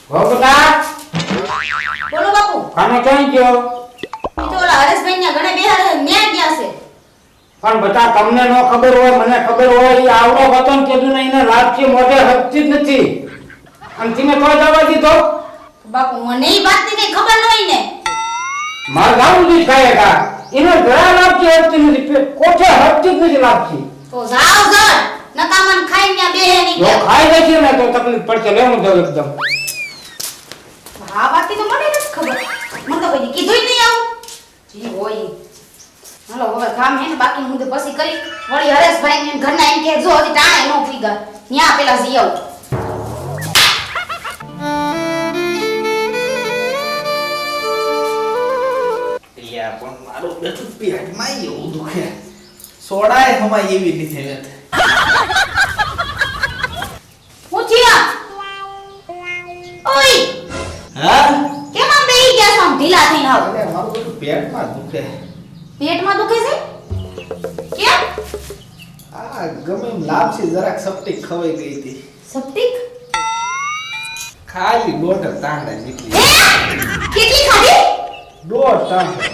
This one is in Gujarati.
ભોગતા બોલો બાપુ. ખાનો ક્યાં ગયો? ઈ તો ઓલા હરેશભાઈ ના ઘરે બેહાડે ન્યા ગયા છે. પણ બતા તમને નો ખબર હોય મને ખબર હોય ઈ આવડો વતન કીધું ને એને લાભથી મોઢે હકતી જ નથી. અને તમે તો જવા દીધો. બાપુ મને ઈ વાતની કઈ ખબર ન હોય ને. માર ગામ દી ખાયેગા એનો જરા લાભથી હકતી નથી કોઠે હકતી જ નથી લાભથી. તો જાવ ઘર નકામન ખાઈને ન્યા બેહે ની જો કે. ખાઈ જશે ને તો તકલીફ પડશે લેવું દો એકદમ. આ વાતની તો મને નથી ખબર. મને તો કોઈ કીધું જ નહીં આવું. જી હોય ઈ. હાલો હવે કામ હે ને બાકી હું તો પછી કરી વળી હરેશભાઈ ને ઘરના એમ કે જો હજી ટાણે નો પીગા ન્યા પેલા જઈ આવું. યાર પણ મારો બેઠું પેટમાં એવું દુખે સોડાય હમાય એવી નથી હવે પૂછ્યા ઓય હા કેમ આમ બેહી ગયા છો આમ ઢીલા થઈને આવો. અરે મારું બેઠું પેટમાં દુખે પેટમાં દુખે છે કેમ આ ગમે એમ લાપસી જરાક સપટી ખવાઈ ગઈ હતી સપ્તિક ખાલી દોઢ તાંડા જેટલી હે કેટલી ખાધી દોઢ તાંડા